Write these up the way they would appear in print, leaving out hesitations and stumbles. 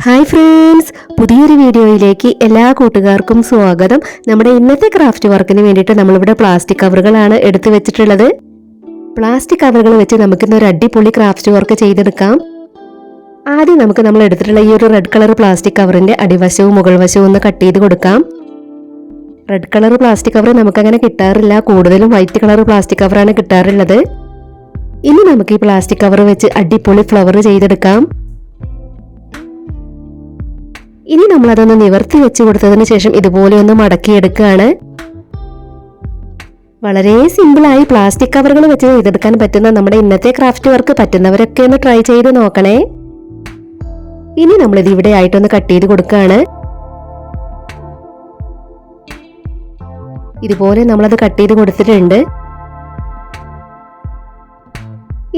Hi friends, പുതിയൊരു വീഡിയോയിലേക്ക് എല്ലാ കൂട്ടുകാർക്കും സ്വാഗതം. നമ്മുടെ ഇന്നത്തെ ക്രാഫ്റ്റ് വർക്കിന് വേണ്ടിയിട്ട് നമ്മളിവിടെ പ്ലാസ്റ്റിക് കവറുകളാണ് എടുത്തു വെച്ചിട്ടുള്ളത്. പ്ലാസ്റ്റിക് കവറുകൾ വെച്ച് നമുക്കിന്ന് ഒരു അടിപൊളി ക്രാഫ്റ്റ് വർക്ക് ചെയ്തെടുക്കാം. ആദ്യം നമ്മൾ എടുത്തിട്ടുള്ള ഈ ഒരു റെഡ് കളർ പ്ലാസ്റ്റിക് കവറിന്റെ അടിവശവും മുകൾ വശവും ഒന്ന് കട്ട് ചെയ്ത് കൊടുക്കാം. റെഡ് കളർ പ്ലാസ്റ്റിക് കവർ നമുക്കങ്ങനെ കിട്ടാറില്ല, കൂടുതലും വൈറ്റ് കളർ പ്ലാസ്റ്റിക് കവറാണ് കിട്ടാറുള്ളത്. ഇനി നമുക്ക് ഈ പ്ലാസ്റ്റിക് കവർ വെച്ച് അടിപൊളി ഫ്ലവർ ചെയ്തെടുക്കാം. ഇനി നമ്മൾ അതൊന്ന് നിവർത്തി വെച്ച് കൊടുത്തതിന് ശേഷം ഇതുപോലെ ഒന്ന് മടക്കിയെടുക്കുകയാണ്. വളരെ സിമ്പിളായി പ്ലാസ്റ്റിക് കവറുകൾ വെച്ച് ചെയ്തെടുക്കാൻ പറ്റുന്ന നമ്മുടെ ഇന്നത്തെ ക്രാഫ്റ്റ് വർക്ക് പറ്റുന്നവരൊക്കെ ഒന്ന് ട്രൈ ചെയ്ത് നോക്കണേ. ഇനി നമ്മളിത് ഇവിടെ ആയിട്ടൊന്ന് കട്ട് ചെയ്ത് കൊടുക്കുകയാണ്. ഇതുപോലെ നമ്മളത് കട്ട് ചെയ്ത് കൊടുത്തിട്ടുണ്ട്.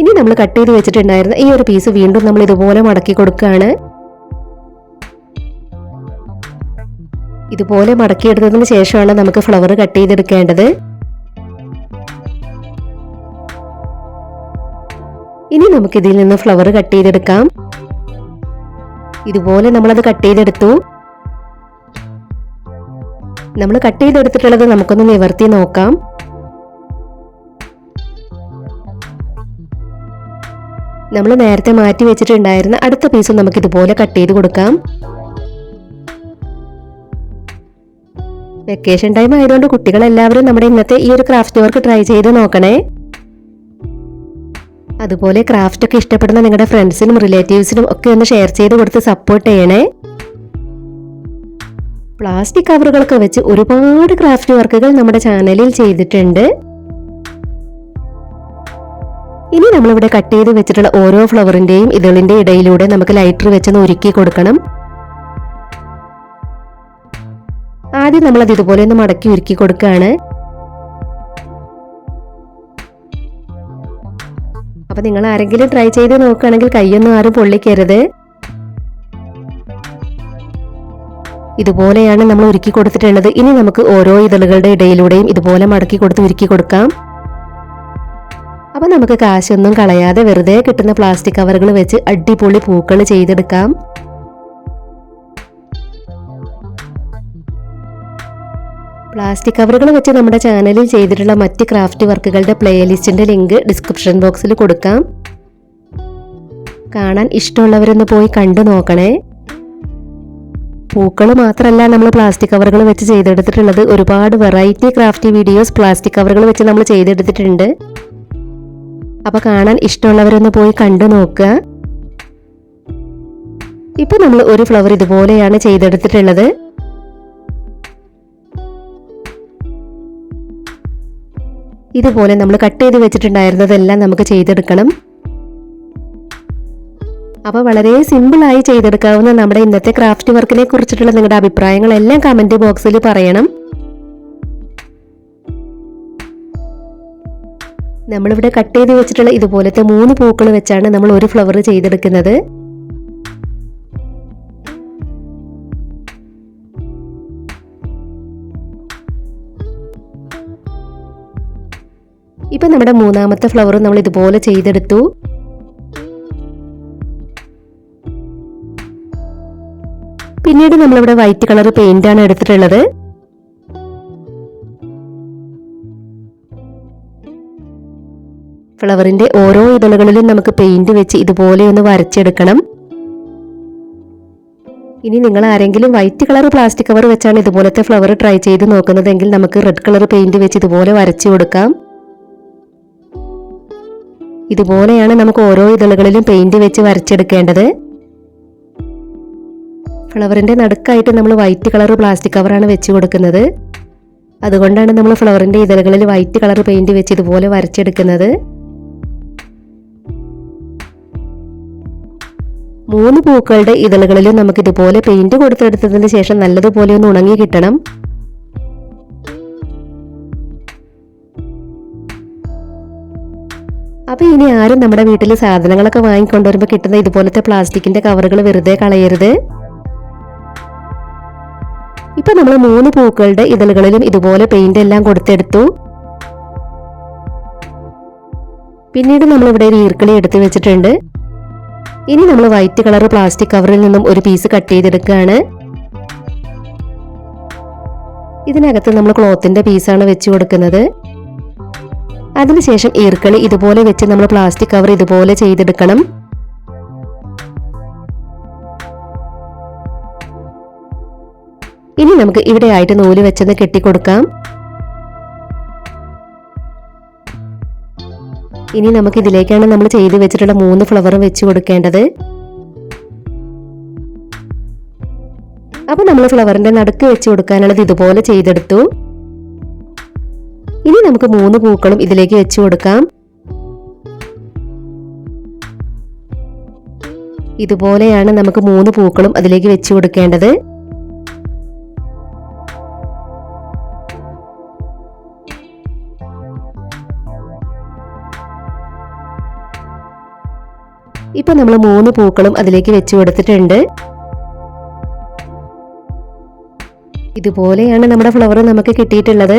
ഇനി നമ്മൾ കട്ട് ചെയ്ത് വെച്ചിട്ടുണ്ടായിരുന്ന ഈ ഒരു പീസ് വീണ്ടും നമ്മൾ ഇതുപോലെ മടക്കി കൊടുക്കുകയാണ്. ഇതുപോലെ മടക്കിയെടുത്തതിന് ശേഷമാണ് നമുക്ക് ഫ്ലവർ കട്ട് ചെയ്തെടുക്കേണ്ടത്. ഇനി നമുക്ക് ഇതിൽ നിന്ന് ഫ്ലവർ കട്ട് ചെയ്തെടുക്കാം. ഇതുപോലെ നമ്മളത് കട്ട് ചെയ്തെടുത്തു. നമ്മൾ കട്ട് ചെയ്തെടുത്തിട്ടുള്ളത് നമുക്കൊന്ന് നിവർത്തി നോക്കാം. നമ്മൾ നേരത്തെ മാറ്റി വെച്ചിട്ടുണ്ടായിരുന്ന അടുത്ത പീസും നമുക്ക് ഇതുപോലെ കട്ട് ചെയ്ത് കൊടുക്കാം. വെക്കേഷൻ ടൈം ആയതുകൊണ്ട് കുട്ടികളെല്ലാവരും നമ്മുടെ ഇന്നത്തെ ഈ ഒരു ക്രാഫ്റ്റ് വർക്ക് ട്രൈ ചെയ്ത് നോക്കണേ. അതുപോലെ ക്രാഫ്റ്റ് ഒക്കെ ഇഷ്ടപ്പെടുന്ന നിങ്ങളുടെ ഫ്രണ്ട്സിനും റിലേറ്റീവ്സിനും ഒക്കെ ഒന്ന് ഷെയർ ചെയ്ത് കൊടുത്ത് സപ്പോർട്ട് ചെയ്യണേ. പ്ലാസ്റ്റിക് കവറുകളൊക്കെ വെച്ച് ഒരുപാട് ക്രാഫ്റ്റ് വർക്കുകൾ നമ്മുടെ ചാനലിൽ ചെയ്തിട്ടുണ്ട്. ഇനി നമ്മളിവിടെ കട്ട് ചെയ്ത് വെച്ചിട്ടുള്ള ഓരോ ഫ്ലവറിന്റെയും ഇതളിന്റെ ഇടയിലൂടെ നമുക്ക് ലൈറ്റർ വെച്ചൊന്ന് ഉരുക്കി കൊടുക്കണം. ആദ്യം നമ്മളത് ഇതുപോലെ ഒന്ന് മടക്കി ഉരുക്കി കൊടുക്കുകയാണ്. അപ്പൊ നിങ്ങൾ ആരെങ്കിലും ട്രൈ ചെയ്ത് നോക്കുകയാണെങ്കിൽ കൈയൊന്നും ആരും പൊള്ളിക്കരുത്. ഇതുപോലെയാണ് നമ്മൾ ഉരുക്കി കൊടുത്തിട്ടുള്ളത്. ഇനി നമുക്ക് ഓരോ ഇതളുകളുടെ ഇടയിലൂടെയും ഇതുപോലെ മടക്കി കൊടുത്ത് ഉരുക്കി കൊടുക്കാം. അപ്പൊ നമുക്ക് കാശൊന്നും കളയാതെ വെറുതെ കിട്ടുന്ന പ്ലാസ്റ്റിക് കവറുകൾ വെച്ച് അടിപൊളി പൂക്കൾ ചെയ്തെടുക്കാം. പ്ലാസ്റ്റിക് കവറുകൾ വെച്ച് നമ്മുടെ ചാനലിൽ ചെയ്തിട്ടുള്ള മറ്റ് ക്രാഫ്റ്റ് വർക്കുകളുടെ പ്ലേലിസ്റ്റിന്റെ ലിങ്ക് ഡിസ്ക്രിപ്ഷൻ ബോക്സിൽ കൊടുക്കാം. കാണാൻ ഇഷ്ടമുള്ളവരൊന്ന് പോയി കണ്ടു നോക്കണേ. പൂക്കൾ മാത്രമല്ല നമ്മൾ പ്ലാസ്റ്റിക് കവറുകൾ വെച്ച് ചെയ്തെടുത്തിട്ടുള്ളത്, ഒരുപാട് വെറൈറ്റി ക്രാഫ്റ്റ് വീഡിയോസ് പ്ലാസ്റ്റിക് കവറുകൾ വെച്ച് നമ്മൾ ചെയ്തെടുത്തിട്ടുണ്ട്. അപ്പൊ കാണാൻ ഇഷ്ടമുള്ളവരൊന്ന് പോയി കണ്ടു നോക്കുക. ഇപ്പൊ നമ്മൾ ഒരു ഫ്ലവർ ഇതുപോലെയാണ് ചെയ്തെടുത്തിട്ടുള്ളത്. ഇതുപോലെ നമ്മൾ കട്ട് ചെയ്ത് വെച്ചിട്ടുണ്ടായിരുന്നതെല്ലാം നമുക്ക് ചെയ്തെടുക്കണം. അപ്പോൾ വളരെ സിമ്പിളായി ചെയ്തെടുക്കാവുന്ന നമ്മുടെ ഇന്നത്തെ ക്രാഫ്റ്റ് വർക്കിനെ കുറിച്ചിട്ടുള്ള നിങ്ങളുടെ അഭിപ്രായങ്ങളെല്ലാം കമന്റ് ബോക്സിൽ പറയണം. നമ്മളിവിടെ കട്ട് ചെയ്ത് വെച്ചിട്ടുള്ള ഇതുപോലത്തെ 3 പൂക്കൾ വെച്ചാണ് നമ്മൾ ഒരു ഫ്ലവർ ചെയ്തെടുക്കുന്നത്. ഇപ്പൊ നമ്മുടെ മൂന്നാമത്തെ ഫ്ലവർ നമ്മൾ ഇതുപോലെ ചെയ്തെടുത്തു. പിന്നീട് നമ്മളിവിടെ വൈറ്റ് കളർ പെയിന്റ് ആണ് എടുത്തിട്ടുള്ളത്. ഫ്ലവറിന്റെ ഓരോ ഇതളുകളിലും നമുക്ക് പെയിന്റ് വെച്ച് ഇതുപോലെ ഒന്ന് വരച്ചെടുക്കണം. ഇനി നിങ്ങൾ ആരെങ്കിലും വൈറ്റ് കളർ പ്ലാസ്റ്റിക് കവർ വെച്ചാണ് ഇതുപോലത്തെ ഫ്ലവർ ട്രൈ ചെയ്ത് നോക്കുന്നതെങ്കിൽ നമുക്ക് റെഡ് കളർ പെയിന്റ് വെച്ച് ഇതുപോലെ വരച്ചു കൊടുക്കാം. ഇതുപോലെയാണ് നമുക്ക് ഓരോ ഇതളുകളിലും പെയിന്റ് വെച്ച് വരച്ചെടുക്കേണ്ടത്. ഫ്ലവറിന്റെ നടുക്കായിട്ട് നമ്മൾ വൈറ്റ് കളർ പ്ലാസ്റ്റിക് കവറാണ് വെച്ച് കൊടുക്കുന്നത്. അതുകൊണ്ടാണ് നമ്മൾ ഫ്ലവറിന്റെ ഇതളുകളിൽ വൈറ്റ് കളർ പെയിന്റ് വെച്ച് ഇതുപോലെ വരച്ചെടുക്കുന്നത്. 3 പൂക്കളുടെ ഇതളുകളിലും നമുക്ക് ഇതുപോലെ പെയിന്റ് കൊടുത്തെടുത്തതിന് ശേഷം നല്ലതുപോലെ ഒന്ന് ഉണങ്ങി കിട്ടണം. അപ്പൊ ഇനി ആരും നമ്മുടെ വീട്ടിൽ സാധനങ്ങളൊക്കെ വാങ്ങിക്കൊണ്ടുവരുമ്പോൾ കിട്ടുന്ന ഇതുപോലത്തെ പ്ലാസ്റ്റിക്കിന്റെ കവറുകൾ വെറുതെ കളയരുത്. ഇപ്പൊ നമ്മൾ 3 പൂക്കളുടെ ഇതളുകളിലും ഇതുപോലെ പെയിന്റ് എല്ലാം കൊടുത്തെടുത്തു. പിന്നീട് നമ്മൾ ഇവിടെ ഒരു ഈർക്കിളി എടുത്ത് വെച്ചിട്ടുണ്ട്. ഇനി നമ്മൾ വൈറ്റ് കളർ പ്ലാസ്റ്റിക് കവറിൽ നിന്നും ഒരു പീസ് കട്ട് ചെയ്തെടുക്കുകയാണ്. ഇതിനകത്ത് നമ്മൾ ക്ലോത്തിന്റെ പീസാണ് വെച്ച് കൊടുക്കുന്നത്. അതിനുശേഷം ഈർക്കളി ഇതുപോലെ വെച്ച് നമ്മൾ പ്ലാസ്റ്റിക് കവർ ഇതുപോലെ ചെയ്തെടുക്കണം. ഇനി നമുക്ക് ഇവിടെ ആയിട്ട് നൂല് വെച്ചത് കെട്ടിക്കൊടുക്കാം. ഇനി നമുക്ക് ഇതിലേക്കാണ് നമ്മൾ ചെയ്ത് വെച്ചിട്ടുള്ള 3 ഫ്ലവറും വെച്ച് കൊടുക്കേണ്ടത്. അപ്പൊ നമ്മൾ ഫ്ലവറിന്റെ നടുക്ക് വെച്ച് കൊടുക്കാനുള്ളത് ഇതുപോലെ ചെയ്തെടുത്തു. ഇനി നമുക്ക് 3 പൂക്കളും ഇതിലേക്ക് വെച്ച് കൊടുക്കാം. ഇതുപോലെയാണ് നമുക്ക് 3 പൂക്കളും അതിലേക്ക് വെച്ച് കൊടുക്കേണ്ടത്. ഇപ്പൊ നമ്മൾ 3 പൂക്കളും അതിലേക്ക് വെച്ച് കൊടുത്തിട്ടുണ്ട്. ഇതുപോലെയാണ് നമ്മുടെ ഫ്ലവർ നമുക്ക് കിട്ടിയിട്ടുള്ളത്.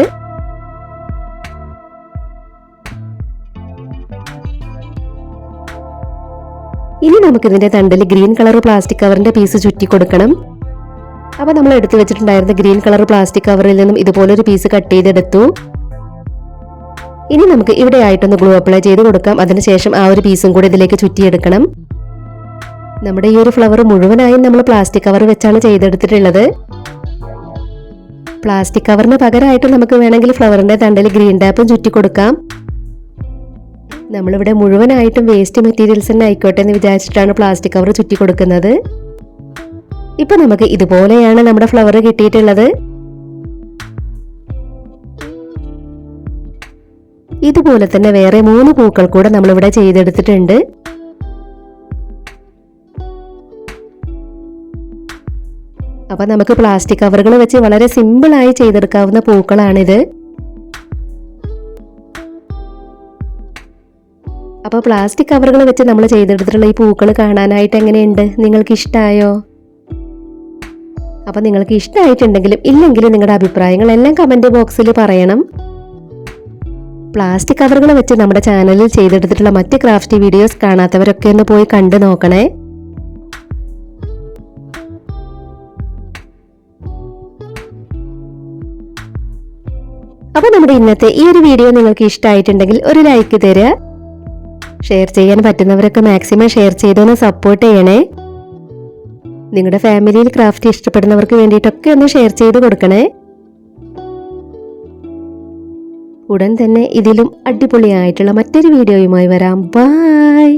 ഇനി നമുക്ക് ഇതിന്റെ തണ്ടിൽ ഗ്രീൻ കളർ പ്ലാസ്റ്റിക് കവറിന്റെ പീസ് ചുറ്റി കൊടുക്കണം. അപ്പൊ നമ്മൾ എടുത്തു വെച്ചിട്ടുണ്ടായിരുന്ന ഗ്രീൻ കളർ പ്ലാസ്റ്റിക് കവറിൽ നിന്നും ഇതുപോലൊരു പീസ് കട്ട് ചെയ്തെടുത്തു. ഇനി നമുക്ക് ഇവിടെ ആയിട്ടൊന്ന് ഗ്ലൂ അപ്ലൈ ചെയ്ത് കൊടുക്കാം. അതിനുശേഷം ആ ഒരു പീസും കൂടി ഇതിലേക്ക് ചുറ്റിയെടുക്കണം. നമ്മുടെ ഈ ഒരു ഫ്ലവർ മുഴുവനായും നമ്മൾ പ്ലാസ്റ്റിക് കവർ വെച്ചാണ് ചെയ്തെടുത്തിട്ടുള്ളത്. പ്ലാസ്റ്റിക് കവറിന് പകരമായിട്ട് നമുക്ക് വേണമെങ്കിൽ ഫ്ലവറിന്റെ തണ്ടിൽ ഗ്രീൻ ടാപ്പും ചുറ്റി കൊടുക്കാം. നമ്മളിവിടെ മുഴുവനായിട്ടും വേസ്റ്റ് മെറ്റീരിയൽസ് തന്നെ ആയിക്കോട്ടെ എന്ന് വിചാരിച്ചിട്ടാണ് പ്ലാസ്റ്റിക് കവർ ചുറ്റി കൊടുക്കുന്നത്. ഇപ്പൊ നമുക്ക് ഇതുപോലെയാണ് നമ്മുടെ ഫ്ലവർ കിട്ടിയിട്ടുള്ളത്. ഇതുപോലെ തന്നെ വേറെ 3 പൂക്കൾ കൂടെ നമ്മളിവിടെ ചെയ്തെടുത്തിട്ടുണ്ട്. അപ്പൊ നമുക്ക് പ്ലാസ്റ്റിക് കവറുകൾ വെച്ച് വളരെ സിമ്പിളായി ചെയ്തെടുക്കാവുന്ന പൂക്കളാണിത്. അപ്പോൾ പ്ലാസ്റ്റിക് കവറുകൾ വെച്ച് നമ്മൾ ചെയ്തെടുത്തിട്ടുള്ള ഈ പൂക്കൾ കാണാനായിട്ട് എങ്ങനെയുണ്ട്? നിങ്ങൾക്ക് ഇഷ്ടമായോ? അപ്പോൾ നിങ്ങൾക്ക് ഇഷ്ടമായിട്ടുണ്ടെങ്കിലും ഇല്ലെങ്കിലും നിങ്ങളുടെ അഭിപ്രായങ്ങൾ എല്ലാം കമന്റ് ബോക്സിൽ പറയണം. പ്ലാസ്റ്റിക് കവറുകൾ വെച്ച് നമ്മുടെ ചാനലിൽ ചെയ്തെടുത്തിട്ടുള്ള മറ്റ് ക്രാഫ്റ്റ് വീഡിയോസ് കാണാത്തവരൊക്കെ ഒന്ന് പോയി കണ്ടു നോക്കണേ. അപ്പോൾ നമ്മുടെ ഇന്നത്തെ ഈ ഒരു വീഡിയോ നിങ്ങൾക്ക് ഇഷ്ടമായിട്ടുണ്ടെങ്കിൽ ഒരു ലൈക്ക് തരിക. ഷെയർ ചെയ്യാൻ പറ്റുന്നവരൊക്കെ മാക്സിമം ഷെയർ ചെയ്തൊന്ന് സപ്പോർട്ട് ചെയ്യണേ. നിങ്ങളുടെ ഫാമിലിയിൽ ക്രാഫ്റ്റ് ഇഷ്ടപ്പെടുന്നവർക്ക് വേണ്ടിയിട്ടൊക്കെ ഒന്ന് ഷെയർ ചെയ്ത് കൊടുക്കണേ. ഉടൻ തന്നെ ഇതിലും അടിപൊളിയായിട്ടുള്ള മറ്റൊരു വീഡിയോയുമായി വരാം. ബൈ.